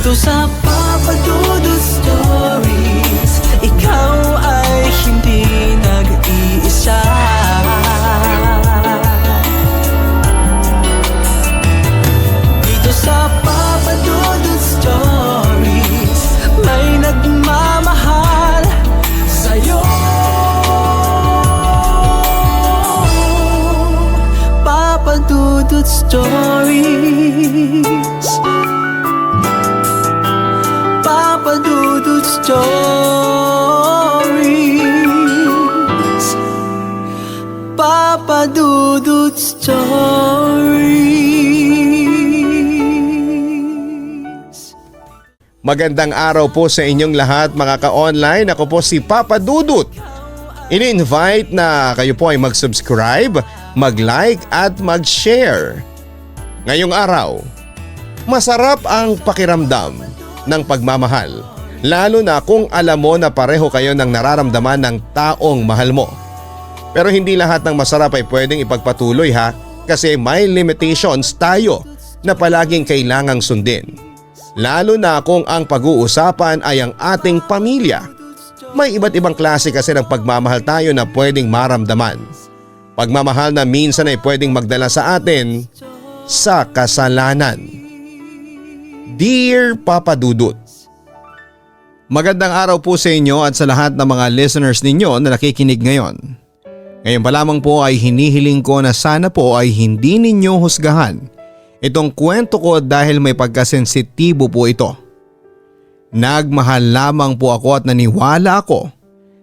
Dito sa Papa Dudut Stories, ikaw ay hindi nag-iisa. Dito sa Papa Dudut Stories, may nagmamahal sa'yo. Papa Dudut Stories, Papa Dudut Stories, Papa Dudut Stories. Magandang araw po sa inyong lahat mga ka-online. Ako po si Papa Dudut. Ini-invite na kayo po ay mag-subscribe, mag-like at mag-share. Ngayong araw, masarap ang pakiramdam ng pagmamahal, lalo na kung alam mo na pareho kayo ng nararamdaman ng taong mahal mo. Pero hindi lahat ng masarap ay pwedeng ipagpatuloy ha, kasi may limitations tayo na palaging kailangang sundin. Lalo na kung ang pag-uusapan ay ang ating pamilya. May iba't ibang klase kasi ng pagmamahal tayo na pwedeng maramdaman. Pagmamahal na minsan ay pwedeng magdala sa atin sa kasalanan. Dear Papa Dudut, magandang araw po sa inyo at sa lahat ng mga listeners ninyo na nakikinig ngayon. Ngayon pa lamang po ay hinihiling ko na sana po ay hindi ninyo husgahan itong kwento ko dahil may pagkasensitibo po ito. Nagmahal lamang po ako at naniwala ako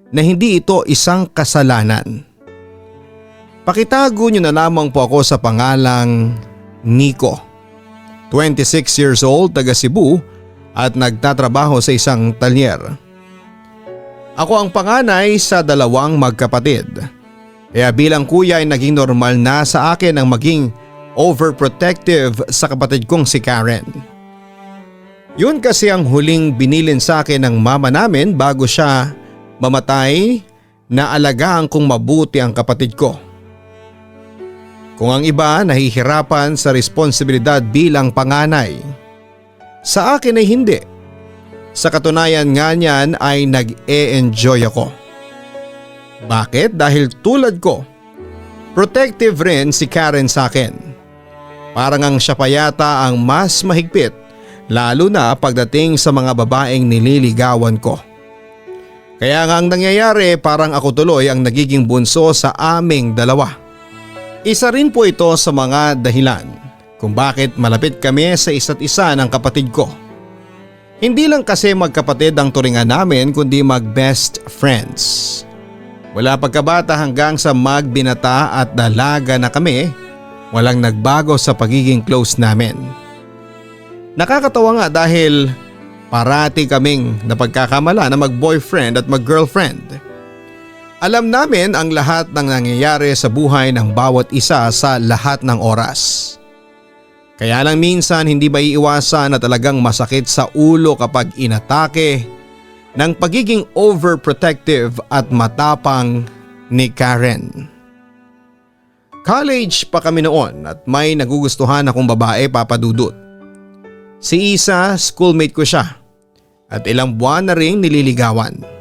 na hindi ito isang kasalanan. Pakitago nyo na lamang po ako sa pangalang Nico. 26 years old, taga Cebu at nagtatrabaho sa isang talyer. Ako ang panganay sa dalawang magkapatid. Kaya bilang kuya ay naging normal na sa akin ang maging overprotective sa kapatid kong si Karen. Yun kasi ang huling binilin sa akin ng mama namin bago siya mamatay, na alagaan kong mabuti ang kapatid ko. Kung ang iba nahihirapan sa responsibilidad bilang panganay, sa akin ay hindi. Sa katunayan nga niyan ay nag-e-enjoy ako. Bakit? Dahil tulad ko, protective rin si Karen sa akin. Parang ang siya pa yata ang mas mahigpit, lalo na pagdating sa mga babaeng nililigawan ko. Kaya nga ang nangyayari parang ako tuloy ang nagiging bunso sa aming dalawa. Isa rin po ito sa mga dahilan kung bakit malapit kami sa isa't isa ng kapatid ko. Hindi lang kasi magkapatid ang turingan namin kundi mag-best friends. Mula pagkabata hanggang sa magbinata at dalaga na kami, walang nagbago sa pagiging close namin. Nakakatawa nga dahil parati kaming napagkakamala na mag-boyfriend at mag-girlfriend. Alam namin ang lahat ng nangyayari sa buhay ng bawat isa sa lahat ng oras. Kaya lang minsan hindi ba iiwasan na talagang masakit sa ulo kapag inatake ng pagiging overprotective at matapang ni Karen. College pa kami noon at may nagugustuhan akong babae, Papa Dudut. Si Isa, schoolmate ko siya at ilang buwan na ring nililigawan.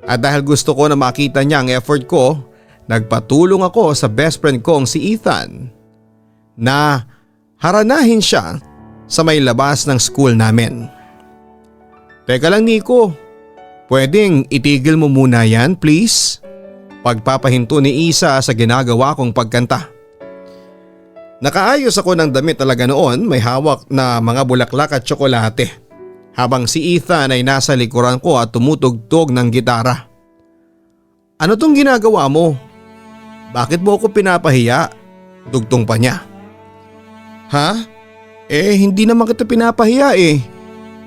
At dahil gusto ko na makita niya ang effort ko, nagpatulong ako sa best friend kong si Ethan na haranahin siya sa may labas ng school namin. Teka lang Nico, pwedeng itigil mo muna yan please? Pagpapahinto ni Isa sa ginagawa kong pagkanta. Nakaayos ako ng damit talaga noon, may hawak na mga bulaklak at tsokolate. Habang si Ethan ay nasa likuran ko at tumutugtog ng gitara. Ano tong ginagawa mo? Bakit mo ako pinapahiya? Dugtong pa niya. Ha? Hindi naman kita pinapahiya eh.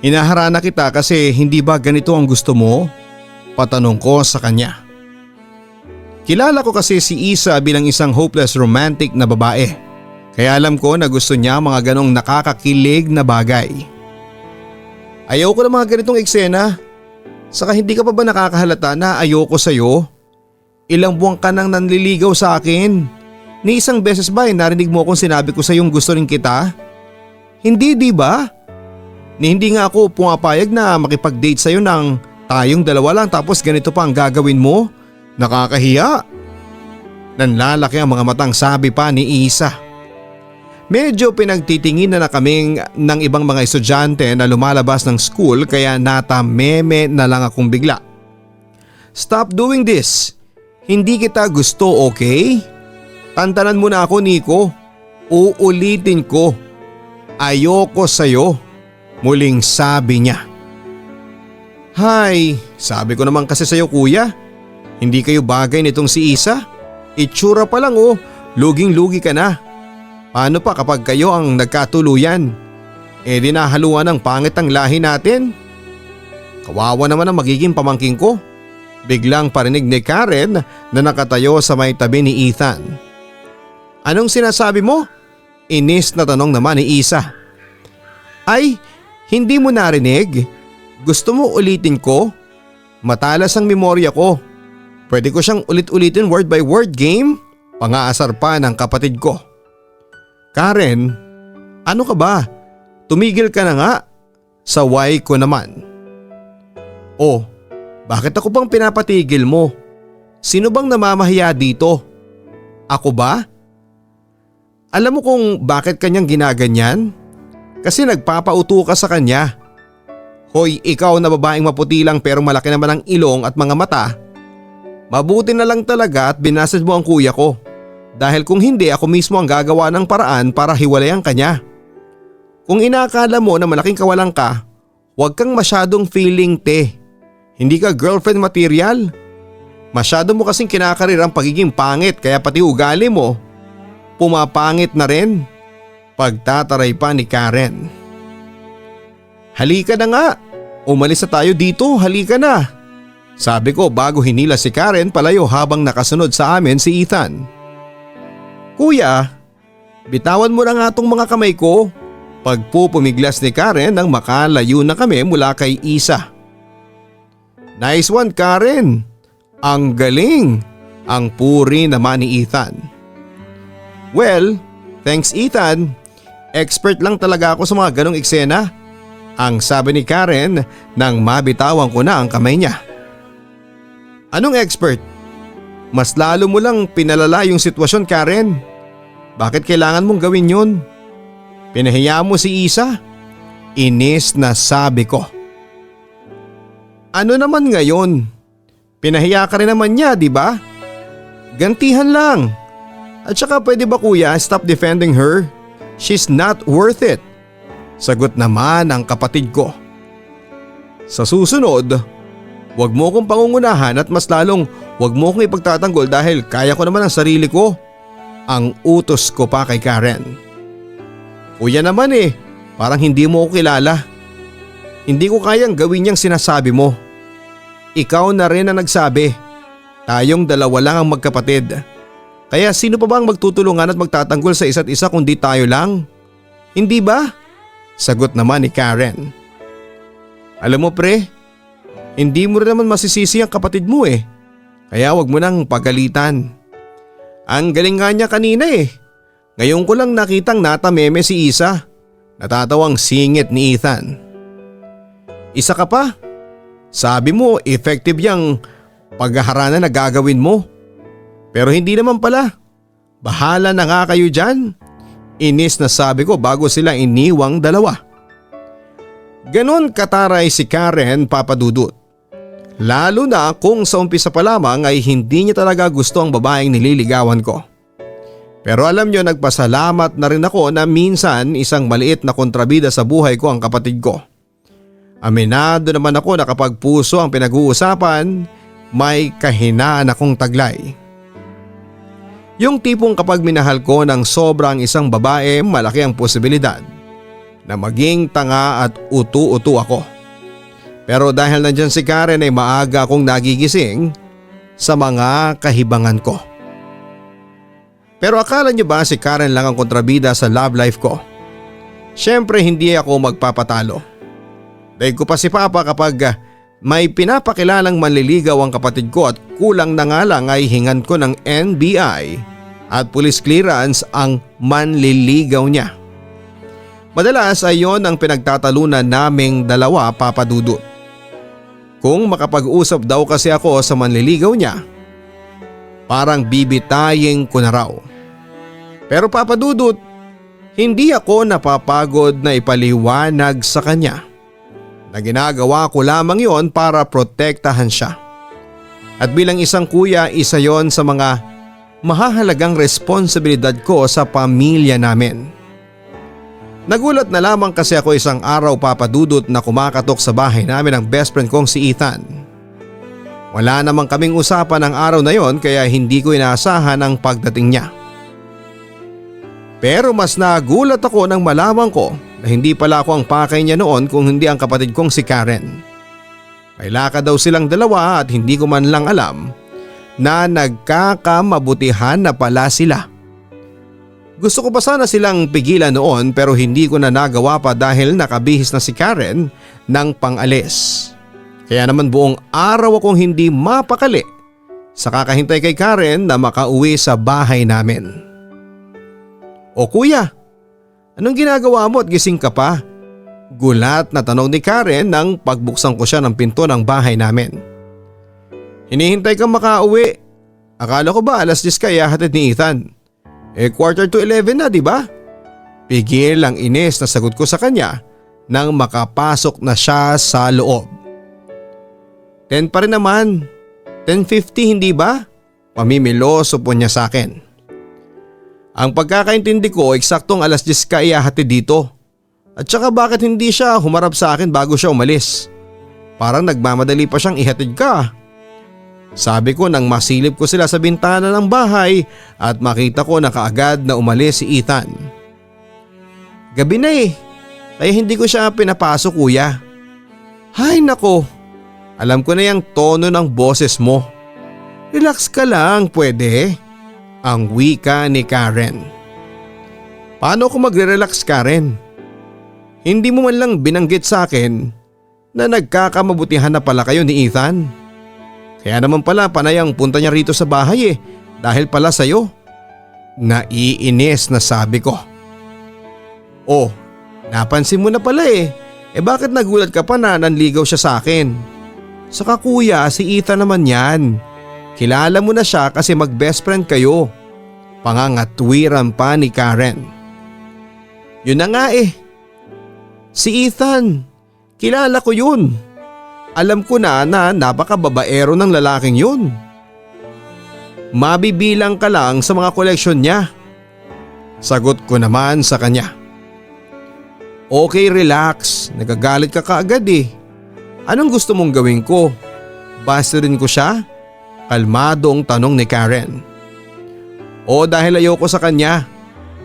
Hinaharana kita kasi hindi ba ganito ang gusto mo? Patanong ko sa kanya. Kilala ko kasi si Isa bilang isang hopeless romantic na babae. Kaya alam ko na gusto niya mga ganong nakakakilig na bagay. Ayaw ko ng mga ganitong eksena. Saka hindi ka pa ba nakakahalata na ayoko sa'yo? Ilang buwan ka nang nanliligaw sa akin. Ni isang beses ba narinig mo akong sinabi ko sa'yong gusto rin kita? Hindi di ba? Ni hindi nga ako pumapayag na makipag-date sa'yo ng tayong dalawa lang tapos ganito pa ang gagawin mo? Nakakahiya. Nanlalaki ang mga matang sabi pa ni Isa. Medyo pinagtitinginan na kaming ng ibang mga estudyante na lumalabas ng school kaya natameme na lang akong bigla. Stop doing this. Hindi kita gusto, okay? Tantanan mo na ako, Nico. Uulitin ko. Ayoko sa'yo. Muling sabi niya. Hay, sabi ko naman kasi sa'yo kuya. Hindi kayo bagay nitong si Isa. Itsura pa lang luging-lugi ka na. Paano pa kapag kayo ang nagkatuluyan? Di nahaluan ng pangit ang lahi natin. Kawawa naman ang magiging pamangking ko. Biglang parinig ni Karen na nakatayo sa may tabi ni Ethan. Anong sinasabi mo? Inis na tanong naman ni Isa. Ay, hindi mo narinig? Gusto mo ulitin ko? Matalas ang memorya ko. Pwede ko siyang ulit-ulitin word by word game? Pangaasar pa ng kapatid ko. Karen, ano ka ba? Tumigil ka na nga. Saway ko naman. Oh, bakit ako bang pinapatigil mo? Sino bang namamahiya dito? Ako ba? Alam mo kung bakit kanyang ginaganyan? Kasi nagpapauto ka sa kanya. Hoy, ikaw na babaeng maputi lang pero malaki naman ang ilong at mga mata. Mabuti na lang talaga at binasad mo ang kuya ko. Dahil kung hindi ako mismo ang gagawa ng paraan para hiwalayan kanya. Kung inakala mo na malaking kawalang ka, huwag kang masyadong feeling te. Hindi ka girlfriend material. Masyado mo kasing kinakarir ang pagiging pangit kaya pati ugali mo pumapangit na rin. Pagtataray pa ni Karen. Halika na nga. Umalis na tayo dito, halika na. Sabi ko bago hinila si Karen palayo habang nakasunod sa amin si Ethan. Kuya, bitawan mo na nga tong mga kamay ko. Pagpupumiglas ni Karen nang makalayo na kami mula kay Isa. Nice one Karen. Ang galing. Ang puri naman ni Ethan. Well, thanks Ethan. Expert lang talaga ako sa mga ganong eksena. Ang sabi ni Karen nang mabitawan ko na ang kamay niya. Anong expert? Mas lalo mo lang pinalala yung sitwasyon Karen. Bakit kailangan mong gawin yun? Pinahiya mo si Isa? Inis na sabi ko. Ano naman ngayon? Pinahiya ka rin naman niya, di ba? Gantihan lang. At saka pwede ba kuya stop defending her? She's not worth it. Sagot naman ang kapatid ko. Sa susunod, wag mo akong pangungunahan at mas lalong wag mo akong ipagtatanggol dahil kaya ko naman ang sarili ko. Ang utos ko pa kay Karen. Kuya naman parang hindi mo ako kilala. Hindi ko kayang gawin niyang sinasabi mo. Ikaw na rin ang nagsabi. Tayong dalawa lang ang magkapatid. Kaya sino pa ba ang magtutulungan at magtatanggol sa isa't isa kundi tayo lang? Hindi ba? Sagot naman ni Karen. Alam mo pre, hindi mo rin naman masisisi ang kapatid mo Kaya wag mo nang pagalitan. Ang galing nga niya kanina Ngayon ko lang nakitang natameme si Isa. Natatawang singit ni Ethan. Isa ka pa? Sabi mo effective yung paghaharana na gagawin mo. Pero hindi naman pala. Bahala na nga kayo dyan. Inis na sabi ko bago sila iniwang dalawa. Ganon kataray si Karen Papadudut. Lalo na kung sa umpisa pa lamang ay hindi niya talaga gusto ang babaeng nililigawan ko. Pero alam niyo nagpasalamat na rin ako na minsan isang maliit na kontrabida sa buhay ko ang kapatid ko. Aminado naman ako na kapag puso ang pinag-uusapan, may kahinaan akong taglay. Yung tipong kapag minahal ko ng sobrang isang babae, malaki ang posibilidad na maging tanga at utu-utu ako. Pero dahil nandyan si Karen ay maaga akong nagigising sa mga kahibangan ko. Pero akala niyo ba si Karen lang ang kontrabida sa love life ko? Siyempre hindi ako magpapatalo. Dahil ko pa si Papa kapag may pinapakilalang manliligaw ang kapatid ko at kulang na nga lang ay hingan ko ng NBI at police clearance ang manliligaw niya. Madalas ay yon ang pinagtatalunan naming dalawa, Papa Dudut. Kung makapag-usap daw kasi ako sa manliligaw niya, parang bibitayin ko na raw. Pero Papa Dudut, hindi ako napapagod na ipaliwanag sa kanya na ginagawa ko lamang yon para protektahan siya. At bilang isang kuya, isa yon sa mga mahahalagang responsibilidad ko sa pamilya namin. Nagulat na lamang kasi ako isang araw, Papa Dudut, na kumakatok sa bahay namin ang best friend kong si Ethan. Wala namang kaming usapan ng araw na yon kaya hindi ko inaasahan ang pagdating niya. Pero mas nagulat ako nang malaman ko na hindi pala ako ang pakay niya noon kung hindi ang kapatid kong si Karen. May lakad daw silang dalawa at hindi ko man lang alam na nagkakamabutihan na pala sila. Gusto ko pa sana silang pigilan noon pero hindi ko na nagawa pa dahil nakabihis na si Karen ng pang-alis. Kaya naman buong araw akong hindi mapakali sa kakahintay kay Karen na makauwi sa bahay namin. O kuya, anong ginagawa mo at gising ka pa? Gulat na tanong ni Karen nang pagbuksan ko siya ng pinto ng bahay namin. Hinihintay kang makauwi. Akala ko ba alas 10 kaya hatid ni Ethan? 11:45 na, di ba? Pigil ang inis na sagot ko sa kanya nang makapasok na siya sa loob. 10 pa rin naman. 10:50 hindi ba? Pamimiloso po niya sa akin. Ang pagkakaintindi ko, eksaktong alas 10 ka ihahatid dito. At saka bakit hindi siya humarap sa akin bago siya umalis? Parang nagmamadali pa siyang ihatid ka. Sabi ko nang masilip ko sila sa bintana ng bahay at makita ko na kaagad na umalis si Ethan. Gabi na kaya hindi ko siya pinapasok kuya. Hay nako, alam ko na yung tono ng boses mo. Relax ka lang pwede. Ang wika ni Karen. Paano ako magre-relax, Karen? Hindi mo man lang binanggit sa akin na nagkakamabutihan na pala kayo ni Ethan. Kaya naman pala panay ang punta niya rito sa bahay dahil pala sa'yo. Naiinis na sabi ko. Oh, napansin mo na pala bakit nagulat ka pa na nanligaw siya sa akin? Saka kuya, si Ethan naman yan. Kilala mo na siya kasi mag-best friend kayo. Pangangatwiran pa ni Karen. Yun na nga Si Ethan, kilala ko yun. Alam ko na napakababaero ng lalaking yun. Mabibilang ka lang sa mga koleksyon niya. Sagot ko naman sa kanya. Okay, relax. Nagagalit ka kaagad Anong gusto mong gawin ko? Basturin ko siya? Kalmadong tanong ni Karen. O dahil ayoko sa kanya,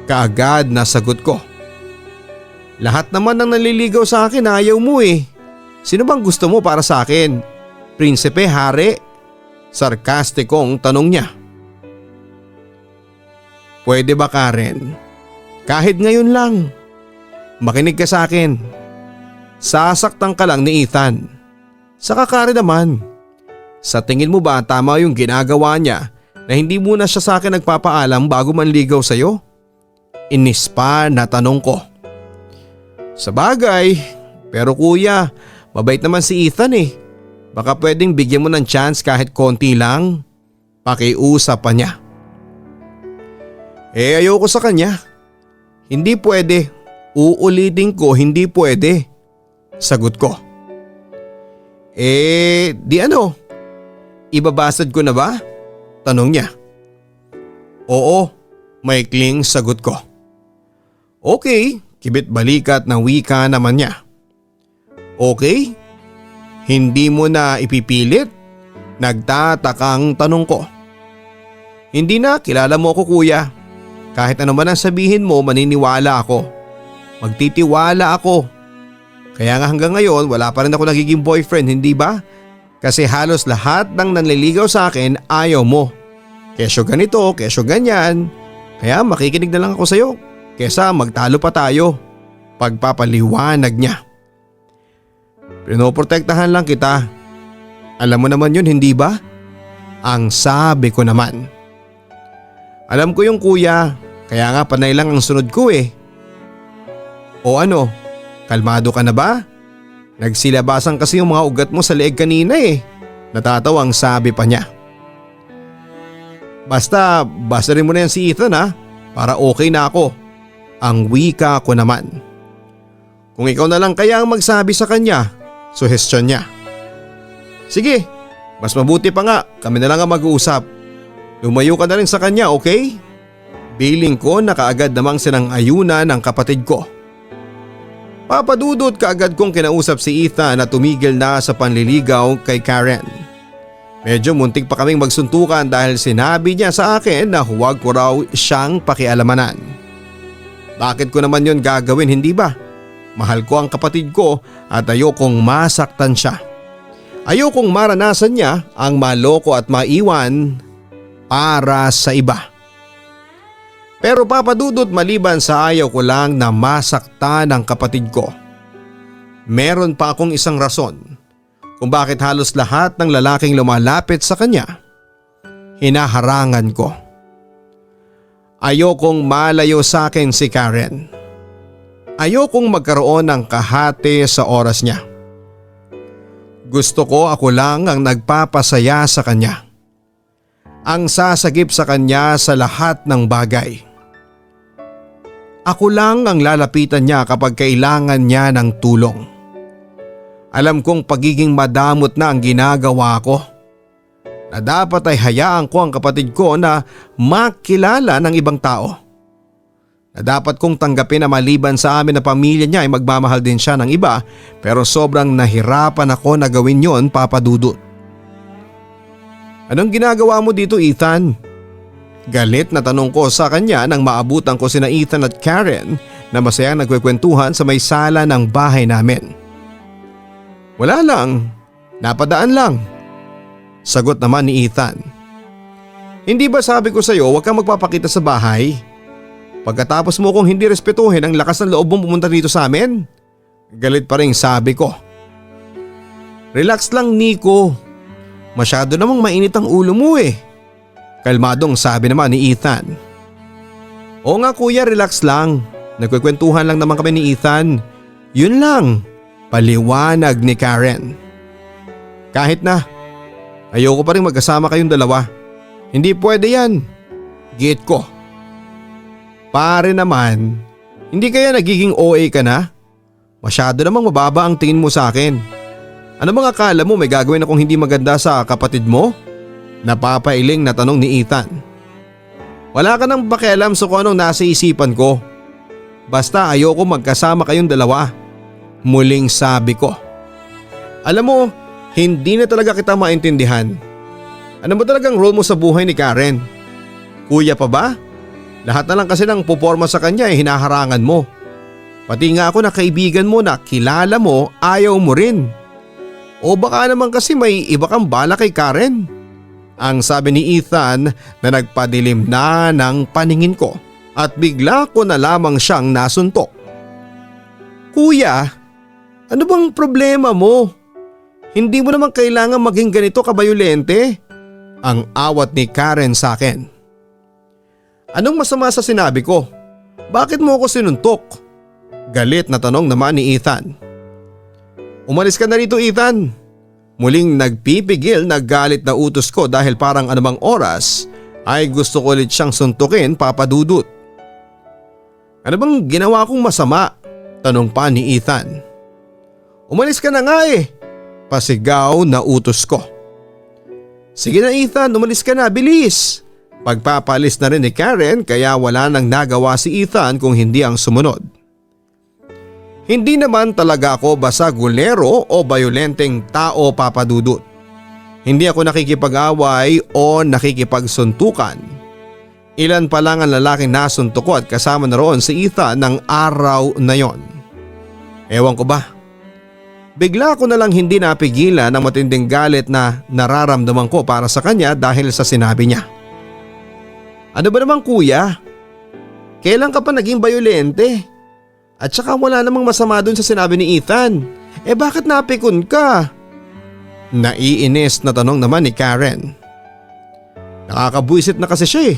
kaagad na sagot ko. Lahat naman ng naliligaw sa akin ayaw mo Sino bang gusto mo para sa akin? Prinsipe, hari? Sarkastikong tanong niya. Pwede ba Karen? Kahit ngayon lang. Makinig ka sa akin. Sasaktan ka lang ni Ethan. Saka Karen naman. Sa tingin mo ba tama yung ginagawa niya na hindi muna siya sa akin nagpapaalam bago manligaw sa'yo? Inis pa na tanong ko. Sabagay, pero kuya, mabait naman si Ethan Baka pwedeng bigyan mo ng chance kahit konti lang. Pakiusap pa niya. Ayoko sa kanya. Hindi pwede. Uulitin ko, hindi pwede. Sagot ko. Di ano? Ibabasad ko na ba? Tanong niya. Oo, maikling sagot ko. Okay, kibit balikat na wika naman niya. Okay? Hindi mo na ipipilit? Nagtatakang tanong ko. Hindi na, kilala mo ako kuya. Kahit ano man ang sabihin mo, maniniwala ako. Magtitiwala ako. Kaya nga hanggang ngayon wala pa rin ako nagiging boyfriend, hindi ba? Kasi halos lahat ng nanliligaw sa akin ayaw mo. Kesyo ganito, kesyo ganyan. Kaya makikinig na lang ako sa'yo. Kesa magtalo pa tayo. Pagpapaliwanag niya. Pinoprotektahan lang kita. Alam mo naman yun, hindi ba? Ang sabi ko naman. Alam ko yung kuya, kaya nga panay lang ang sunod ko O ano, kalmado ka na ba? Nagsilabasan kasi yung mga ugat mo sa leeg kanina eh. Natatawang sabi pa niya. Basta rin mo na yan si Ethan ha, para okay na ako. Ang wika ko naman. Kung ikaw na lang kaya ang magsabi sa kanya, suhestyon niya. Sige, mas mabuti pa nga, kami na lang ang mag-uusap. Lumayo ka na rin sa kanya, okay? Biling ko na kaagad namang sinang-ayunan ng kapatid ko. Papadudot kaagad kong kinausap si Ethan na tumigil na sa panliligaw kay Karen. Medyo muntik pa kaming magsuntukan dahil sinabi niya sa akin na huwag ko raw siyang pakialamanan. Bakit ko naman yon gagawin, hindi ba? Mahal ko ang kapatid ko at ayokong masaktan siya. Ayokong maranasan niya ang maloko at maiwan para sa iba. Pero papadudot maliban sa ayaw ko lang na masaktan ang kapatid ko. Meron pa akong isang rason kung bakit halos lahat ng lalaking lumalapit sa kanya, hinaharangan ko. Ayokong malayo sa akin si Karen. Ayokong magkaroon ng kahati sa oras niya. Gusto ko ako lang ang nagpapasaya sa kanya. Ang sasagip sa kanya sa lahat ng bagay. Ako lang ang lalapitan niya kapag kailangan niya ng tulong. Alam kong pagiging madamot na ang ginagawa ko. Na dapat ay hayaan ko ang kapatid ko na makilala ng ibang tao. Na dapat kong tanggapin na maliban sa amin na pamilya niya ay magmamahal din siya ng iba, pero sobrang nahirapan ako na gawin yon, Papa Dudut. Anong ginagawa mo dito, Ethan? Galit na tanong ko sa kanya nang maabutan ko sina Ethan at Karen na masayang nagkwekwentuhan sa may sala ng bahay namin. Wala lang, napadaan lang. Sagot naman ni Ethan. Hindi ba sabi ko sa iyo huwag kang magpapakita sa bahay? Pagkatapos mo kong hindi respetuhin ang lakas ng loob mong pumunta dito sa amin? Galit pa rin sabi ko. Relax lang, Nico. Masyado namang mainit ang ulo mo eh. Kalmadong sabi naman ni Ethan. Oo nga kuya, relax lang. Nagkukwentuhan lang naman kami ni Ethan. Yun lang, paliwanag ni Karen. Kahit na, ayoko pa rin magkasama kayong dalawa. Hindi pwede yan. Git ko. Pare naman, hindi kaya nagiging OA ka na? Masyado namang mababa ang tingin mo sa akin. Ano bang akala mo may gagawin akong hindi maganda sa kapatid mo? Napapailing na tanong ni Ethan. Wala ka nang pakialam sa kung anong nasa isipan ko. Basta ayoko magkasama kayong dalawa. Muling sabi ko. Alam mo, hindi na talaga kita maintindihan. Ano ba talagang role mo sa buhay ni Karen? Kuya pa ba? Lahat na lang kasi ng puporma sa kanya ay hinaharangan mo. Pati nga ako na kaibigan mo na kilala mo, ayaw mo rin. O baka naman kasi may iba kang bala kay Karen? Ang sabi ni Ethan na nagpadilim na ng paningin ko at bigla ko na lamang siyang nasuntok. Kuya, ano bang problema mo? Hindi mo naman kailangan maging ganito kabayolente. Ang awat ni Karen sa akin. Anong masama sa sinabi ko? Bakit mo ako sinuntok? Galit na tanong naman ni Ethan. Umalis ka na rito, Ethan. Muling nagpipigil na galit na utos ko dahil parang anumang oras ay gusto ko ulit siyang suntukin, Papa Dudut. Ano bang ginawa kong masama? Tanong pa ni Ethan. Umalis ka na nga eh. Pasigaw na utos ko. Sige na Ethan, umalis ka na, bilis. Pagpapalis na rin ni Karen kaya wala nang nagawa si Ethan kung hindi ang sumunod. Hindi naman talaga ako basagulero o bayolenteng tao, Papa Dudut. Hindi ako nakikipag-away o nakikipagsuntukan. Ilan pa lang ang lalaking nasuntok ko at kasama na roon si Ethan ng araw na yon. Ewan ko ba? Bigla ko na lang hindi napigilan ang matinding galit na nararamdaman ko para sa kanya dahil sa sinabi niya. Ano ba naman kuya? Kailan ka pa naging bayolente? At saka wala namang masama dun sa sinabi ni Ethan. Bakit napikon ka? Naiinis na tanong naman ni Karen. Nakakabuisit na kasi siya eh.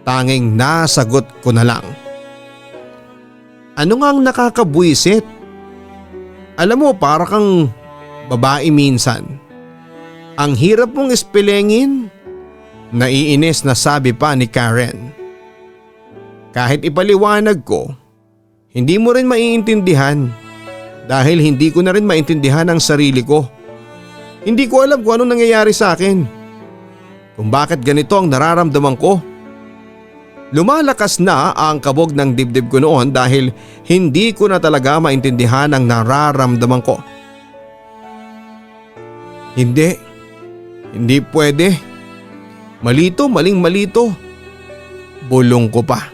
Tanging nasagot ko na lang. Ano nga ang nakakabuisit? Alam mo, para kang babae minsan. Ang hirap mong ispelengin. Naiinis na sabi pa ni Karen. Kahit ipaliwanag ko, hindi mo rin maiintindihan dahil hindi ko na rin maintindihan ang sarili ko. Hindi ko alam kung anong nangyayari sa akin. Kung bakit ganito ang nararamdaman ko. Lumalakas na ang kabog ng dibdib ko noon dahil hindi ko na talaga maintindihan ang nararamdaman ko. Hindi pwede. Malito, maling malito. Bulong ko pa.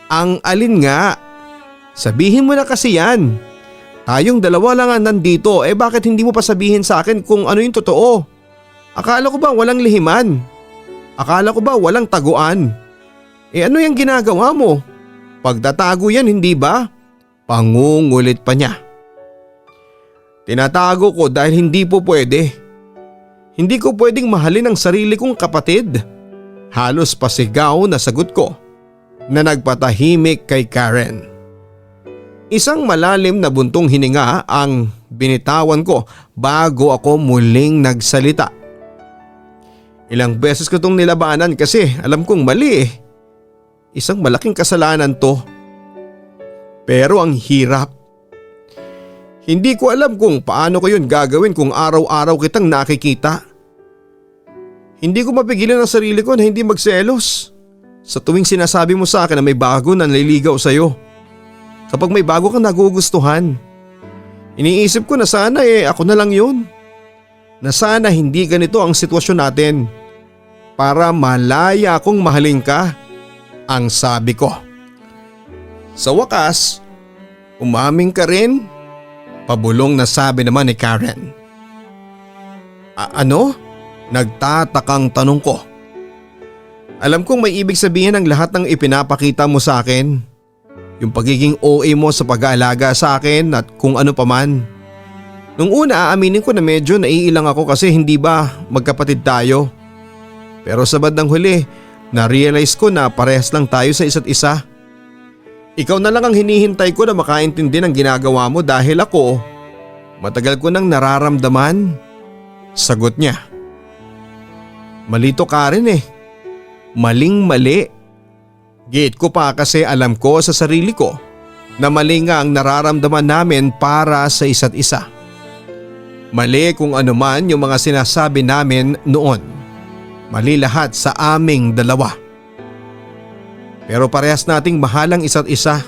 Ang alin nga? Sabihin mo na kasi yan. Tayong dalawa lang ang nandito, bakit hindi mo pa sabihin sa akin kung ano yung totoo? Akala ko ba walang lihiman? Akala ko ba walang taguan? Ano yung ginagawa mo? Pagtatago yan, hindi ba? Pangungulit pa niya. Tinatago ko dahil hindi po pwede. Hindi ko pwedeng mahalin ang sarili kong kapatid. Halos pasigaw na sagot ko na nagpatahimik kay Karen. Isang malalim na buntong hininga ang binitawan ko bago ako muling nagsalita. Ilang beses ko itong nilabanan kasi alam kong mali. Isang malaking kasalanan to. Pero ang hirap. Hindi ko alam kung paano ko yun gagawin kung araw-araw kitang nakikita. Hindi ko mapigilan ang sarili ko na hindi magselos. Sa tuwing sinasabi mo sa akin na may bago na naliligaw sa'yo. Kapag may bago kang nagugustuhan. Iniisip ko na sana ako na lang yun. Na sana hindi ganito ang sitwasyon natin. Para malaya akong mahalin ka. Ang sabi ko. Sa wakas, umaming ka rin? Pabulong na sabi naman ni Karen. Ano? Nagtatakang tanong ko. Alam kong may ibig sabihin ang lahat ng ipinapakita mo sa akin. Yung pagiging OA mo sa pag-aalaga sa akin at kung ano paman. Nung una aaminin ko na medyo naiilang ako kasi hindi ba magkapatid tayo. Pero sa bandang huli, na-realize ko na parehas lang tayo sa isa't isa. Ikaw na lang ang hinihintay ko na makaintindi ng ginagawa mo dahil ako, matagal ko nang nararamdaman. Sagot niya. Malito ka rin Maling mali. Gate ko pa kasi alam ko sa sarili ko na mali nga ang nararamdaman namin para sa isa't isa. Mali kung ano man yung mga sinasabi namin noon. Mali lahat sa aming dalawa. Pero parehas nating mahal ang isa't isa.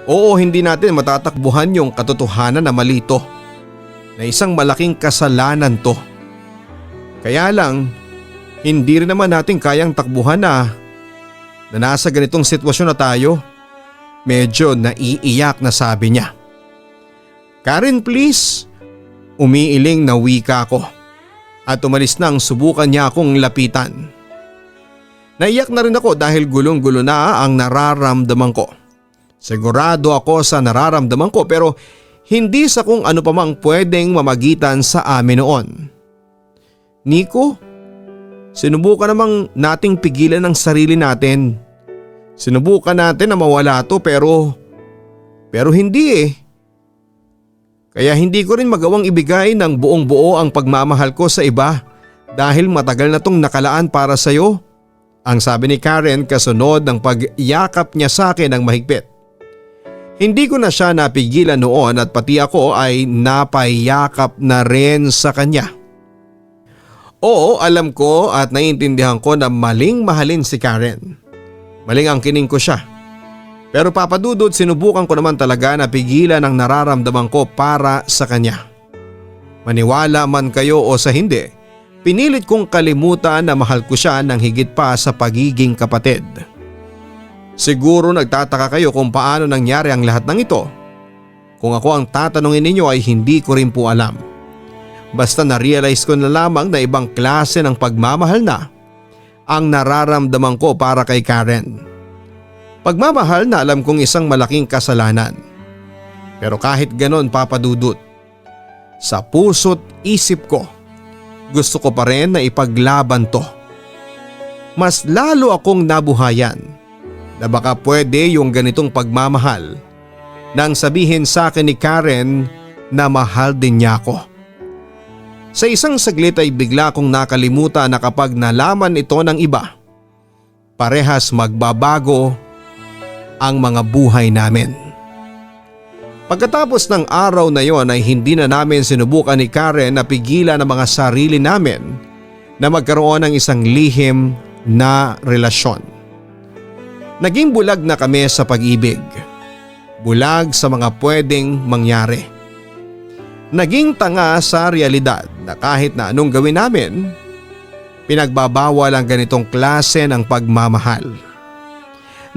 Oo, hindi natin matatakbuhan yung katotohanan na mali to. Na isang malaking kasalanan to. Kaya lang, hindi rin naman natin kayang takbuhan na nasa ganitong sitwasyon na tayo. Medyo naiiyak na sabi niya. Karen, please. Umiiling na wika ko. At umalis nang subukan niya akong lapitan. Naiyak na rin ako dahil gulong-gulo na ang nararamdaman ko. Sigurado ako sa nararamdaman ko pero hindi sa kung ano pa mang pwedeng mamagitan sa amin noon. Nico, sinubukan namang nating pigilan ang sarili natin. Sinubukan natin na mawala to pero hindi Kaya hindi ko rin magawang ibigay ng buong buo ang pagmamahal ko sa iba dahil matagal na tong nakalaan para sa'yo. Ang sabi ni Karen kasunod ng pagyakap niya sa akin ng mahigpit. Hindi ko na siya napigilan noon at pati ako ay napayakap na rin sa kanya. Oo, alam ko at naiintindihan ko na maling mahalin si Karen. Maling angkinin ko siya. Pero papadudod sinubukan ko naman talaga na pigilan ang nararamdaman ko para sa kanya. Maniwala man kayo o sa hindi, pinilit kong kalimutan na mahal ko siya ng higit pa sa pagiging kapatid. Siguro nagtataka kayo kung paano nangyari ang lahat ng ito. Kung ako ang tatanungin ninyo ay hindi ko rin po alam. Basta na-realize ko na lamang na ibang klase ng pagmamahal na ang nararamdaman ko para kay Karen. Pagmamahal na alam kong isang malaking kasalanan. Pero kahit ganon papadudot, sa puso't isip ko, gusto ko pa rin na ipaglaban to. Mas lalo akong nabuhayan na baka pwede yung ganitong pagmamahal nang sabihin sa akin ni Karen na mahal din niya ako. Sa isang saglit ay bigla kong nakalimutan na kapag nalaman ito ng iba, parehas magbabago ang mga buhay namin. Pagkatapos ng araw na yon ay hindi na namin sinubukan ni Karen na pigilan ang mga sarili namin na magkaroon ng isang lihim na relasyon. Naging bulag na kami sa pag-ibig. Bulag sa mga pwedeng mangyari. Naging tanga sa realidad na kahit na anong gawin namin, pinagbabawal ang ganitong klase ng pagmamahal.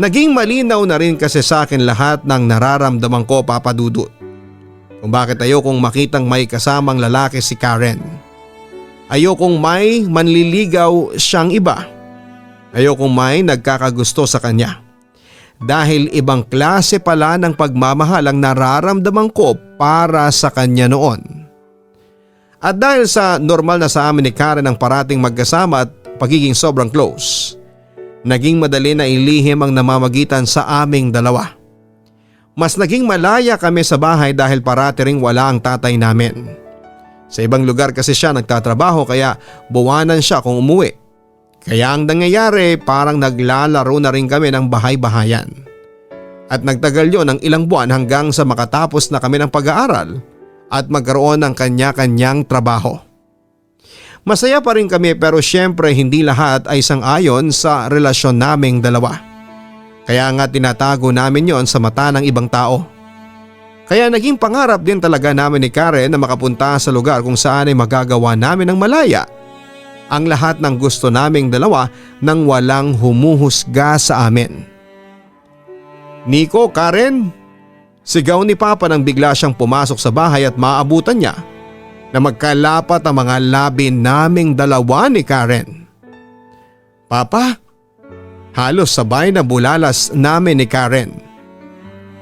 Naging malinaw na rin kasi sa akin lahat ng nararamdaman ko, Papa Dudut. Kung bakit ayokong makitang may kasamang lalaki si Karen. Ayokong may manliligaw siyang iba. Ayokong may nagkakagusto sa kanya. Dahil ibang klase pala ng pagmamahal ang nararamdaman ko para sa kanya noon. At dahil sa normal na sa amin ni Karen ang parating magkasama at pagiging sobrang close, naging madali na ilihim ang namamagitan sa aming dalawa. Mas naging malaya kami sa bahay dahil parati ring wala ang tatay namin. Sa ibang lugar kasi siya nagtatrabaho kaya buwanan siya kung umuwi. Kaya ang nangyayari parang naglalaro na rin kami ng bahay-bahayan. At nagtagal yon ng ilang buwan hanggang sa makatapos na kami ng pag-aaral at magkaroon ng kanya-kanyang trabaho. Masaya pa rin kami pero syempre hindi lahat ay sang-ayon sa relasyon naming dalawa. Kaya nga tinatago namin yon sa mata ng ibang tao. Kaya naging pangarap din talaga namin ni Karen na makapunta sa lugar kung saan ay magagawa namin ng malaya ang lahat ng gusto naming dalawa nang walang humuhusga sa amin. Nico, Karen, sigaw ni Papa nang bigla siyang pumasok sa bahay at maabutan niya na magkalapat ang mga labi naming dalawa ni Karen. Papa, halos sabay na bulalas namin ni Karen.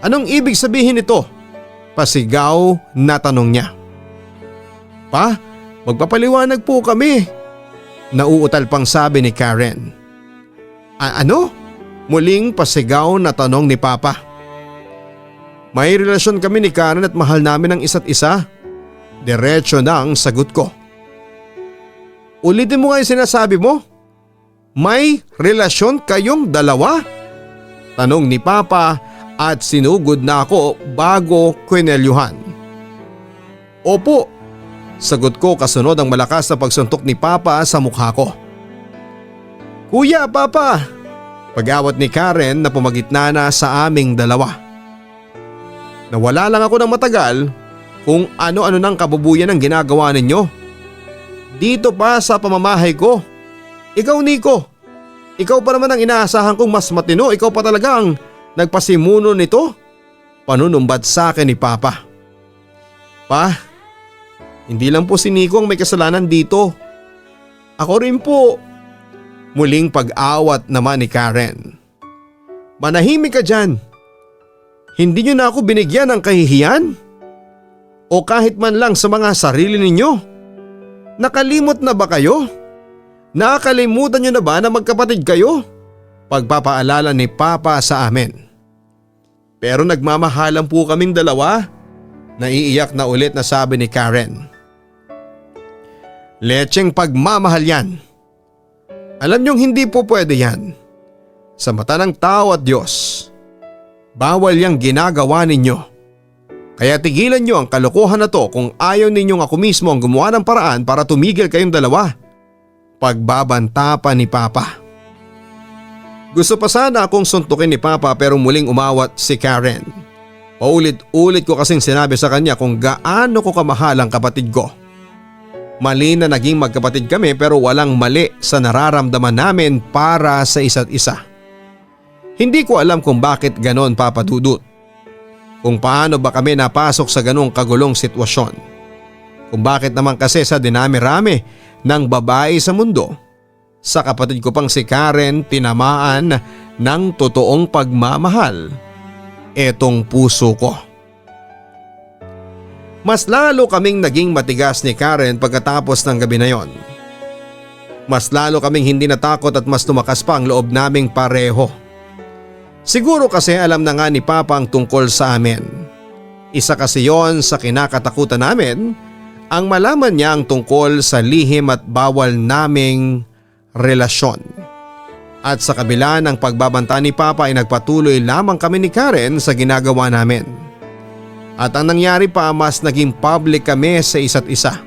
Anong ibig sabihin nito? Pasigaw na tanong niya. Pa, magpapaliwanag po kami. Nauutal pang sabi ni Karen. Ano? Muling pasigaw na tanong ni Papa. May relasyon kami ni Karen at mahal namin ang isa't isa. Diretso na ang sagot ko. Ulitin mo nga yung sinasabi mo. May relasyon kayong dalawa? Tanong ni Papa at sinugod na ako bago kwinelyuhan. Opo. Sagot ko kasunod ang malakas na pagsuntok ni Papa sa mukha ko. Kuya, Papa! Pag-awat ni Karen na pumagitna na sa aming dalawa. Nawala lang ako ng matagal kung ano-ano ng kabubuyan ang ginagawa ninyo. Dito pa sa pamamahay ko. Ikaw, Nico, ikaw pa naman ang inaasahan kong mas matino. Ikaw pa talaga ang nagpasimuno nito. Panunumbat sa akin ni Papa. Pa, hindi lang po si Nico ang may kasalanan dito. Ako rin po. Muling pag-awat naman ni Karen. Manahimik ka dyan. Hindi niyo na ako binigyan ng kahihiyan? O kahit man lang sa mga sarili ninyo? Nakalimot na ba kayo? Nakakalimutan niyo na ba na magkapatid kayo? Pagpapaalala ni Papa sa amin. Pero nagmamahalan po kaming dalawa. Naiiyak na ulit na sabi ni Karen. Lecheng pagmamahal yan. Alam niyong hindi po pwede yan. Sa mata ng tao at Diyos, bawal yang ginagawa ninyo. Kaya tigilan niyo ang kalokohan na to kung ayaw ninyong ako mismo ang gumawa ng paraan para tumigil kayong dalawa. Pagbabanta pa ni Papa. Gusto pa sana akong suntukin ni Papa pero muling umawat si Karen. Paulit-ulit ko kasing sinabi sa kanya kung gaano ko kamahal ang kapatid ko. Mali na naging magkapatid kami pero walang mali sa nararamdaman namin para sa isa't isa. Hindi ko alam kung bakit ganon, Papa Dudut. Kung paano ba kami napasok sa ganong kagulong sitwasyon. Kung bakit naman kasi sa dinami-rami ng babae sa mundo, sa kapatid ko pang si Karen tinamaan ng totoong pagmamahal etong puso ko. Mas lalo kaming naging matigas ni Karen pagkatapos ng gabi na yon. Mas lalo kaming hindi natakot at mas tumakas pa ang loob naming pareho. Siguro kasi alam na nga ni Papa ang tungkol sa amin. Isa kasi yon sa kinakatakutan namin, ang malaman niya ang tungkol sa lihim at bawal naming relasyon. At sa kabila ng pagbabanta ni Papa ay nagpatuloy lamang kami ni Karen sa ginagawa namin. At ang nangyari pa, mas naging public kami sa isa't isa.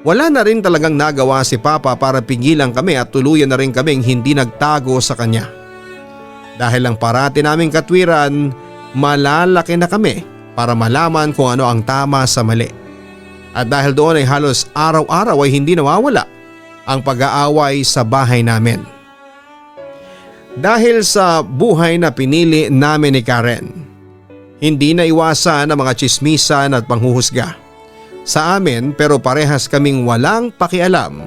Wala na rin talagang nagawa si Papa para pigilan kami at tuluyan na rin kaming hindi nagtago sa kanya. Dahil lang parati naming katwiran, malalaki na kami para malaman kung ano ang tama sa mali. At dahil doon ay halos araw-araw ay hindi nawawala ang pag-aaway sa bahay namin. Dahil sa buhay na pinili namin ni Karen, hindi na iwasan ang mga tsismisan at panghuhusga sa amin, pero parehas kaming walang pakialam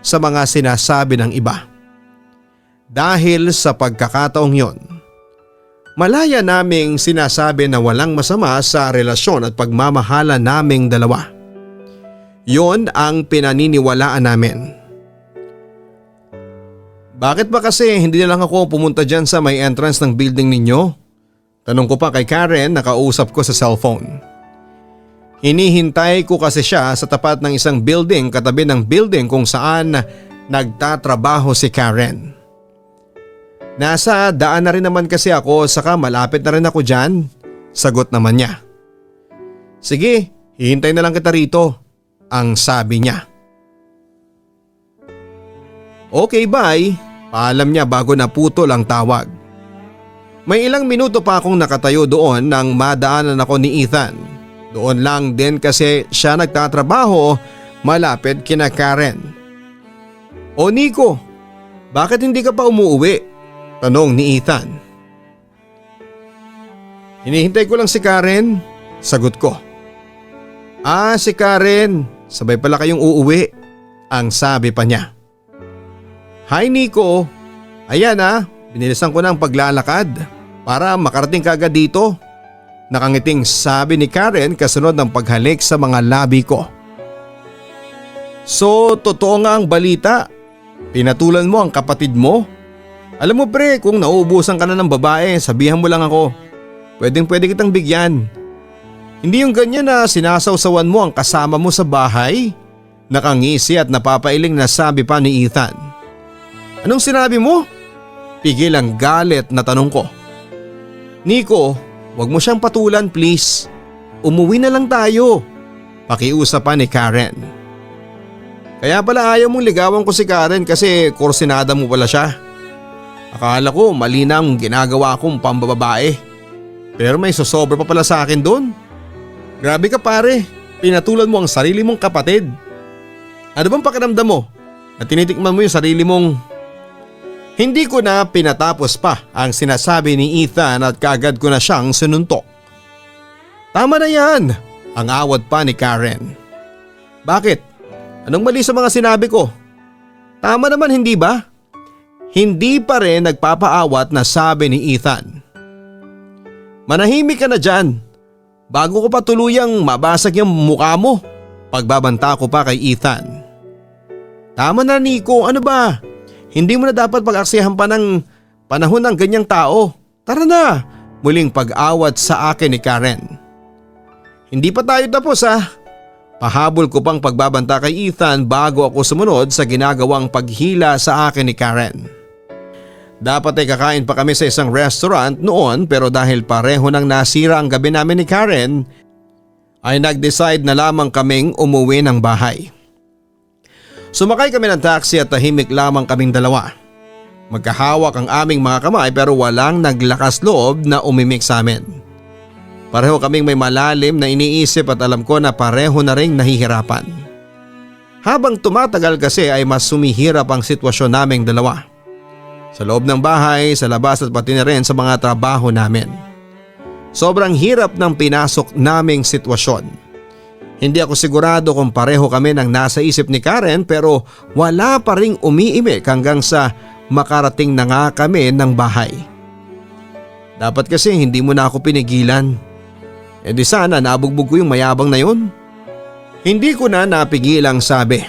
sa mga sinasabi ng iba. Dahil sa pagkakataong yon, malaya naming sinasabi na walang masama sa relasyon at pagmamahala naming dalawa. Yon ang pinaniniwalaan namin. Bakit ba kasi hindi na lang ako pumunta dyan sa may entrance ng building ninyo? Tanong ko pa kay Karen na kausap ko sa cellphone. Hinihintay ko kasi siya sa tapat ng isang building katabi ng building kung saan nagtatrabaho si Karen. Nasa daan na rin naman kasi ako, saka malapit na rin ako dyan. Sagot naman niya. Sige, hihintay na lang kita rito, ang sabi niya. Okay, bye. Paalam niya bago naputol ang tawag. May ilang minuto pa akong nakatayo doon nang madaanan ako ni Ethan. Doon lang din kasi siya nagtatrabaho malapit kina Karen. O Nico, bakit hindi ka pa umuwi? Tanong ni Ethan. Hinihintay ko lang si Karen, sagot ko. Ah, si Karen, sabay pala kayong uuwi, ang sabi pa niya. Hi Nico, ayan binilisan ko na ang paglalakad para makarating ka agad dito. Nakangiting sabi ni Karen kasunod ng paghalik sa mga labi ko. So, totoo nga ang balita, pinatulan mo ang kapatid mo? Alam mo pre, kung nauubusan ka na ng babae, sabihan mo lang ako. Pwede kitang bigyan. Hindi yung ganyan na sinasawsawan mo ang kasama mo sa bahay. Nakangisi at napapailing na sabi pa ni Ethan. Anong sinabi mo? Pigil ang galit na tanong ko. Nico, wag mo siyang patulan please. Umuwi na lang tayo. Pakiusap pa ni Karen. Kaya pala ayaw mong ligawan ko si Karen kasi kursinada mo pala siya. Akala ko mali na ang ginagawa kong pambababae. Pero may sosobra pa pala sa akin doon. Grabe ka pare, pinatulan mo ang sarili mong kapatid. Ano bang pakiramdam mo? At tinitikman mo yung sarili mong… Hindi ko na pinatapos pa ang sinasabi ni Ethan at kaagad ko na siyang sinuntok. Tama na yan, ang awat pa ni Karen. Bakit? Anong mali sa mga sinabi ko? Tama naman hindi ba? Hindi pa rin nagpapaawat na sabi ni Ethan. Manahimik ka na dyan. Bago ko pa tuluyang mabasag yung mukha mo. Pagbabanta ko pa kay Ethan. Tama na Nico, ano ba? Hindi mo na dapat pag-aksihan pa ng panahon ng ganyang tao. Tara na, muling pag-awat sa akin ni Karen. Hindi pa tayo tapos Pahabol ko pang pagbabanta kay Ethan bago ako sumunod sa ginagawang paghila sa akin ni Karen. Dapat ay kakain pa kami sa isang restaurant noon pero dahil pareho nang nasira ang gabi namin ni Karen ay nag-decide na lamang kaming umuwi ng bahay. Sumakay kami ng taxi at tahimik lamang kaming dalawa. Magkahawak ang aming mga kamay pero walang naglakas loob na umimik sa amin. Pareho kaming may malalim na iniisip at alam ko na pareho na ring nahihirapan. Habang tumatagal kasi ay mas sumihirap ang sitwasyon naming dalawa. Sa loob ng bahay, sa labas at pati na rin sa mga trabaho namin. Sobrang hirap ng pinasok naming sitwasyon. Hindi ako sigurado kung pareho kami ng nasa isip ni Karen pero wala pa ring umiimik hanggang sa makarating na nga kami ng bahay. Dapat kasi hindi mo na ako pinigilan. E di sana nabugbog ko yung mayabang na yun. Hindi ko na napigil ang sabi.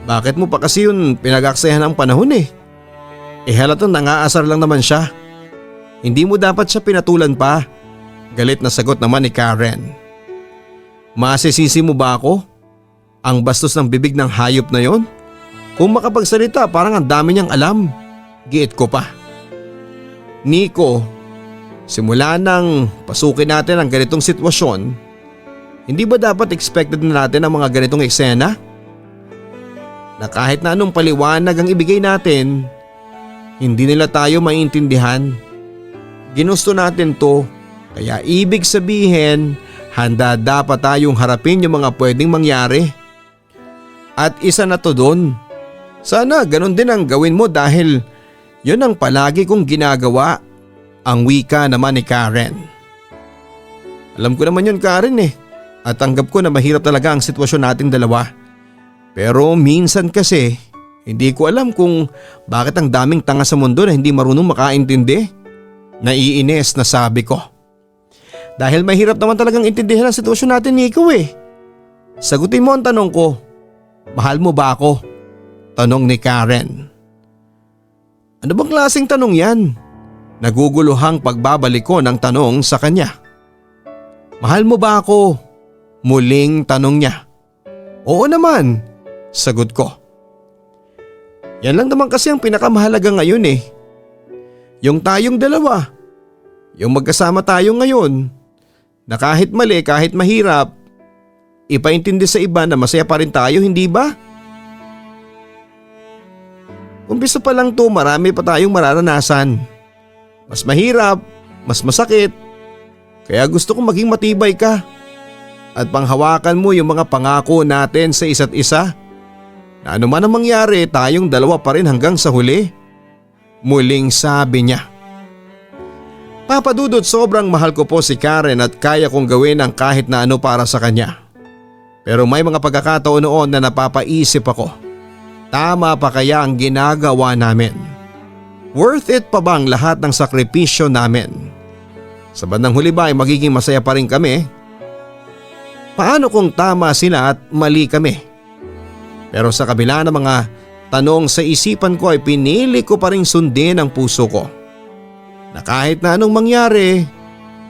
Bakit mo pa kasi yun pinag-aksayahan ang panahon halatang nangaasar lang naman siya. Hindi mo dapat siya pinatulan pa. Galit na sagot naman ni Karen. Masisisi mo ba ako? Ang bastos ng bibig ng hayop na yon? Kung makapagsalita parang ang dami niyang alam. Giit ko pa. Nico, simula nang pasukin natin ang ganitong sitwasyon, hindi ba dapat expected na natin ang mga ganitong eksena? Na kahit na anong paliwanag ang ibigay natin, hindi nila tayo maintindihan. Ginusto natin to, kaya ibig sabihin handa dapat tayong harapin yung mga pwedeng mangyari. At isa na to doon. Sana ganun din ang gawin mo dahil yun ang palagi kong ginagawa, ang wika naman ni Karen. Alam ko naman yun Karen at tanggap ko na mahirap talaga ang sitwasyon nating dalawa. Pero minsan kasi hindi ko alam kung bakit ang daming tanga sa mundo na hindi marunong makaintindi. Naiinis na sabi ko. Dahil mahirap naman talagang intindihan ang sitwasyon natin Nico Sagutin mo ang tanong ko. Mahal mo ba ako? Tanong ni Karen. Ano bang klaseng tanong yan? Naguguluhang pagbabalik ko ng tanong sa kanya. Mahal mo ba ako? Muling tanong niya. Oo naman, sagot ko. Yan lang naman kasi ang pinakamahalaga ngayon Yung tayong dalawa. Yung magkasama tayo ngayon. Na kahit mali, kahit mahirap, ipaintindi sa iba na masaya pa rin tayo, hindi ba? Umpisa pa lang to, marami pa tayong mararanasan. Mas mahirap, mas masakit. Kaya gusto kong maging matibay ka. At panghawakan mo yung mga pangako natin sa isa't isa. Na ano man ang mangyari, tayong dalawa pa rin hanggang sa huli. Muling sabi niya. Papa Dudut, sobrang mahal ko po si Karen at kaya kong gawin ang kahit na ano para sa kanya. Pero may mga pagkakataon noon na napapaisip ako. Tama pa kaya ang ginagawa namin? Worth it pa bang lahat ng sakripisyo namin? Sa bandang huli ba ay magiging masaya pa rin kami? Paano kung tama sila at mali kami? Pero sa kabila ng mga tanong sa isipan ko ay pinili ko pa rin sundin ang puso ko. Na kahit na anong mangyari,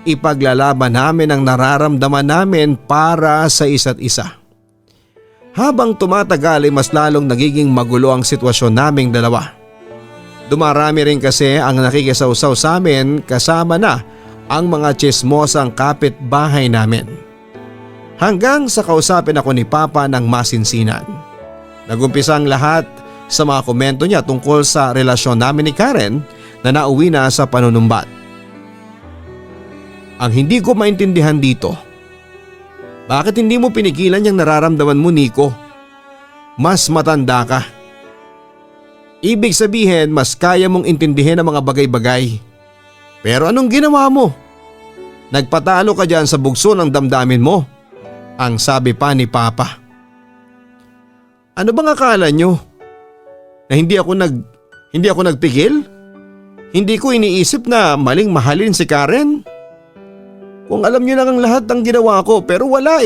ipaglalaban namin ang nararamdaman namin para sa isa't isa. Habang tumatagal ay mas lalong nagiging magulo ang sitwasyon naming dalawa. Dumarami rin kasi ang nakikisawsaw sa amin kasama na ang mga tsismosang kapitbahay namin. Hanggang sa kausapin ako ni Papa ng masinsinan. Nagumpisa ang lahat sa mga komento niya tungkol sa relasyon namin ni Karen na nauwi na sa panunumbat. Ang hindi ko maintindihan dito, bakit hindi mo pinigilan yung nararamdaman mo Nico? Mas matanda ka. Ibig sabihin mas kaya mong intindihin ang mga bagay-bagay. Pero anong ginawa mo? Nagpatalo ka dyan sa bugso ng damdamin mo. Ang sabi pa ni Papa. Ano bang akala nyo? Na hindi ako nagpigil? Hindi ko iniisip na maling mahalin si Karen? Kung alam niyo lang ang lahat ng ginawa ko pero wala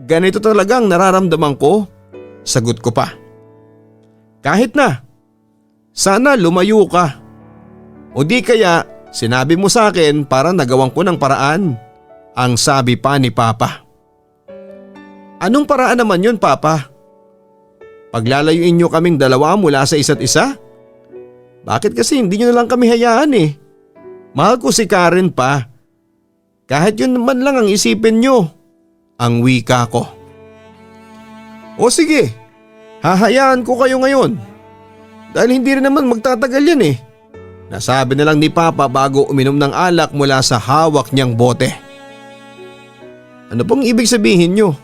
Ganito talaga ang nararamdaman ko. Sagot ko pa. Kahit na. Sana lumayo ka. O di kaya sinabi mo sa akin para nagawan ko ng paraan. Ang sabi pa ni Papa. Anong paraan naman yun Papa? Paglalayuin niyo kaming dalawa mula sa isa't isa? Bakit kasi hindi niyo na lang kami hayaan Mahal ko si Karen pa. Kahit yun man lang ang isipin nyo. Ang wika ko. O sige, hahayaan ko kayo ngayon. Dahil hindi rin naman magtatagal yan Nasabi na lang ni Papa bago uminom ng alak mula sa hawak niyang bote. Ano pong ibig sabihin nyo?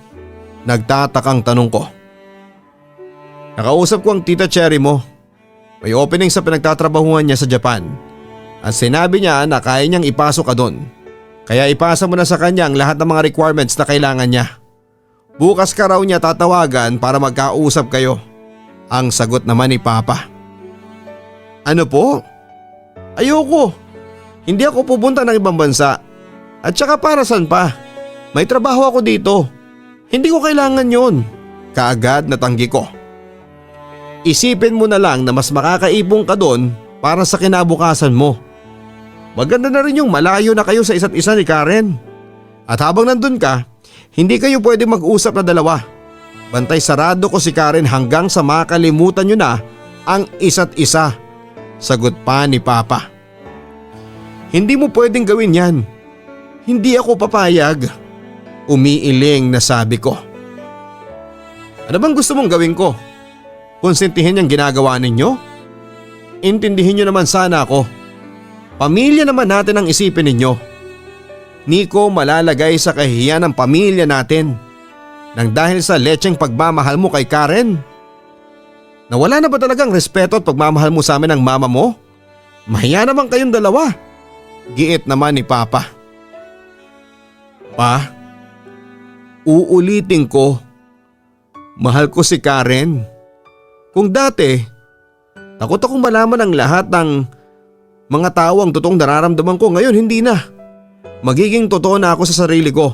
Nagtatakang tanong ko. Nakausap ko ang tita Cherry mo. May opening sa pinagtatrabahuhan niya sa Japan. At sinabi niya na kaya niyang ipasok ka doon. Kaya ipasa mo na sa kanya ang lahat ng mga requirements na kailangan niya. Bukas ka raw niya tatawagan para magkausap kayo. Ang sagot naman ni Papa. Ano po? Ayoko. Hindi ako pupunta ng ibang bansa. At saka para saan pa? May trabaho ako dito. Hindi ko kailangan yun. Kaagad natanggi ko. Isipin mo na lang na mas makakaipong ka doon para sa kinabukasan mo. Maganda na rin yung malayo na kayo sa isa't isa ni Karen. At habang nandun ka, hindi kayo pwede mag-usap na dalawa. Bantay sarado ko si Karen hanggang sa makalimutan nyo na ang isa't isa. Sagot pa ni Papa. Hindi mo pwedeng gawin yan. Hindi ako papayag. Umiiling na sabi ko. Ano bang gusto mong gawin ko? Konsentihin yung ginagawa ninyo? Intindihin nyo naman sana ako. Pamilya naman natin ang isipin ninyo. Nico, malalagay sa kahihiyan ng pamilya natin nang dahil sa letseng pagmamahal mo kay Karen. Nawala na ba talagang respeto at pagmamahal mo sa amin ng mama mo? Mahiya naman kayong dalawa. Giit naman ni Papa. Pa, uulitin ko. Mahal ko si Karen. Kung dati, takot akong malaman ang lahat ng mga tao ang totoong nararamdaman ko, ngayon hindi na. Magiging totoo na ako sa sarili ko.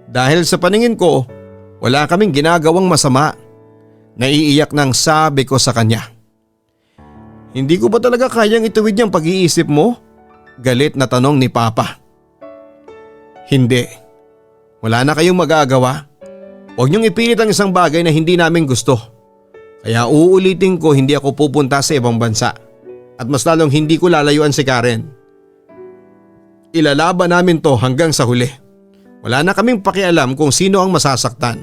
Dahil sa paningin ko, wala kaming ginagawang masama. Naiiyak nang sabi ko sa kanya. Hindi ko ba talaga kayang ituwid niyang pag-iisip mo? Galit na tanong ni Papa. Hindi. Wala na kayong magagawa. Huwag niyong ipilit ang isang bagay na hindi namin gusto. Kaya uulitin ko, hindi ako pupunta sa ibang bansa. At mas lalong hindi ko lalayuan si Karen. Ilalaban namin to hanggang sa huli. Wala na kaming pakialam kung sino ang masasaktan.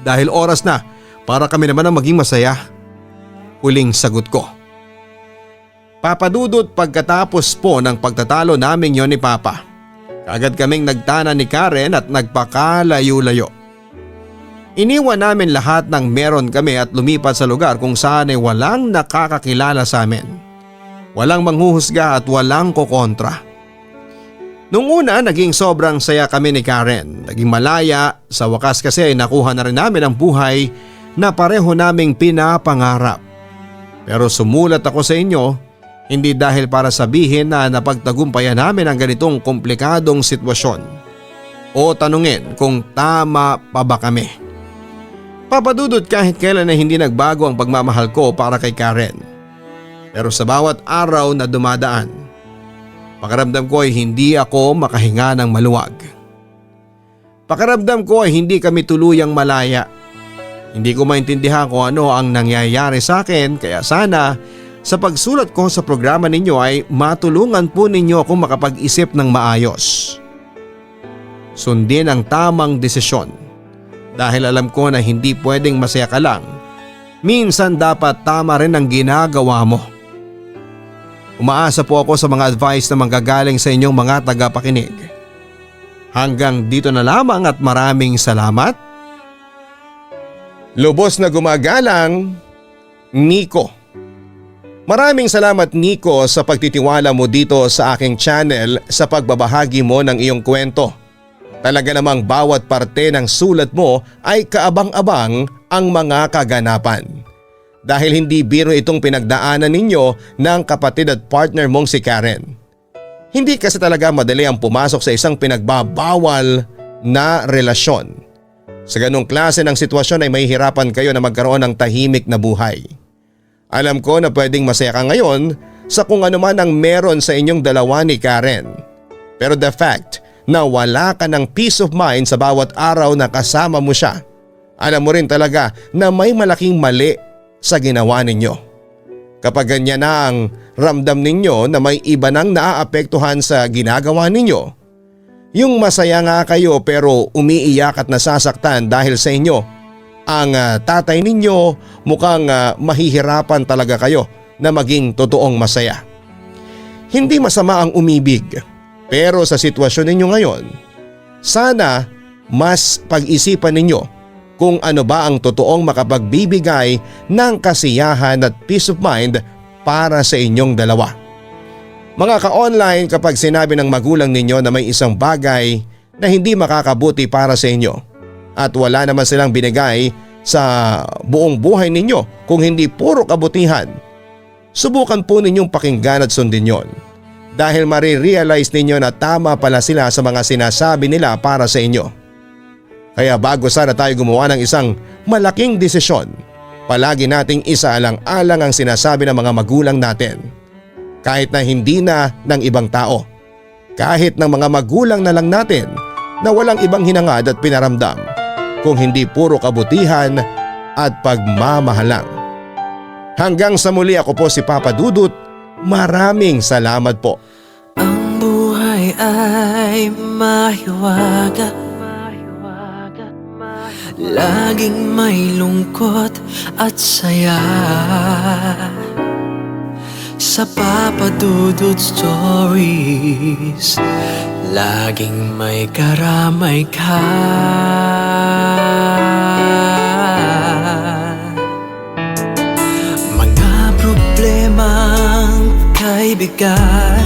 Dahil oras na para kami naman ang maging masaya. Huling sagot ko. Papadudot pagkatapos po ng pagtatalo namin yon ni Papa. Kaagad kaming nagtana ni Karen at nagpakalayo-layo. Iniwan namin lahat ng meron kami at lumipat sa lugar kung saan ay walang nakakakilala sa amin. Walang manghuhusga at walang kokontra. Nung una naging sobrang saya kami ni Karen. Naging malaya, sa wakas kasi ay nakuha na rin namin ang buhay na pareho naming pinapangarap. Pero sumulat ako sa inyo, hindi dahil para sabihin na napagtagumpayan namin ang ganitong komplikadong sitwasyon o tanungin kung tama pa ba kami. Papadudot kahit kailan na hindi nagbago ang pagmamahal ko para kay Karen. Pero sa bawat araw na dumadaan, pakiramdam ko ay hindi ako makahinga ng maluwag. Pakiramdam ko ay hindi kami tuluyang malaya. Hindi ko maintindihan kung ano ang nangyayari sa akin, kaya sana sa pagsulat ko sa programa ninyo ay matulungan po ninyo akong makapag-isip ng maayos. Sundin ang tamang desisyon. Dahil alam ko na hindi pwedeng masaya ka lang. Minsan dapat tama rin ang ginagawa mo. Umaasa po ako sa mga advice na manggagaling sa inyong mga tagapakinig. Hanggang dito na lamang at maraming salamat. Lubos na gumagalang, Nico. Maraming salamat Nico sa pagtitiwala mo dito sa aking channel sa pagbabahagi mo ng iyong kwento. Talaga namang bawat parte ng sulat mo ay kaabang-abang ang mga kaganapan. Dahil hindi biro itong pinagdaanan ninyo ng kapatid at partner mong si Karen. Hindi kasi talaga madali ang pumasok sa isang pinagbabawal na relasyon. Sa ganong klase ng sitwasyon ay mahihirapan kayo na magkaroon ng tahimik na buhay. Alam ko na pwedeng masaya ka ngayon sa kung ano man ang meron sa inyong dalawa ni Karen. Pero the fact na wala ka ng peace of mind sa bawat araw na kasama mo siya, alam mo rin talaga na may malaking mali sa ginawa ninyo. Kapag ganyan na ang ramdam ninyo na may iba nang naaapektuhan sa ginagawa ninyo, yung masaya nga kayo pero umiiyak at nasasaktan dahil sa inyo, ang tatay ninyo, mukhang mahihirapan talaga kayo na maging totoong masaya. Hindi masama ang umibig. Pero sa sitwasyon ninyo ngayon, sana mas pag-isipan ninyo kung ano ba ang totoong makapagbibigay ng kasiyahan at peace of mind para sa inyong dalawa. Mga ka-online, kapag sinabi ng magulang ninyo na may isang bagay na hindi makakabuti para sa inyo at wala naman silang binigay sa buong buhay ninyo kung hindi puro kabutihan, subukan po ninyong pakinggan at sundin yon. Dahil marirealize ninyo na tama pala sila sa mga sinasabi nila para sa inyo. Kaya bago sana tayo gumawa ng isang malaking desisyon, palagi nating isaalang-alang ang sinasabi ng mga magulang natin. Kahit na hindi na ng ibang tao. Kahit ng mga magulang na lang natin na walang ibang hinangad at pinaramdam kung hindi puro kabutihan at pagmamahalang. Hanggang sa muli, ako po si Papa Dudut. Maraming salamat po. Ang buhay ay mahiwaga, laging may lungkot at saya. Sa Papa Dudut Stories, laging may karamay ka. Mga problemang kaibigan,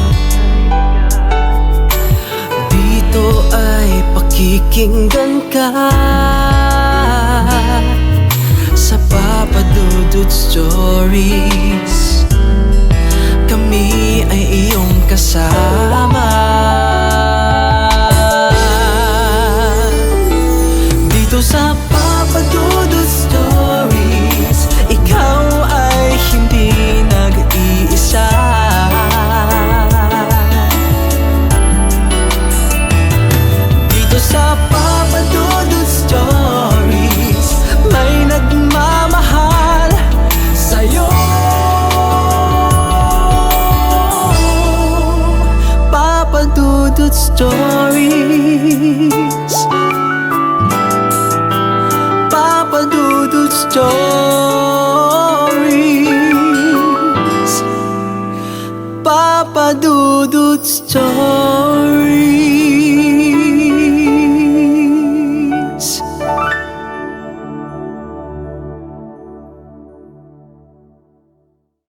dito ay pakikinggan ka. Sa Papa Dudut Stories, kami ay iyong kasama. Dito sa Papa Dudut Stories, ikaw ay hindi nag-iisa. Dito sa Papa Dudut Stories, may nagmamahal sa'yo. Papa Dudut Stories, Papa Dudut Stories, Papa Dudut Stories.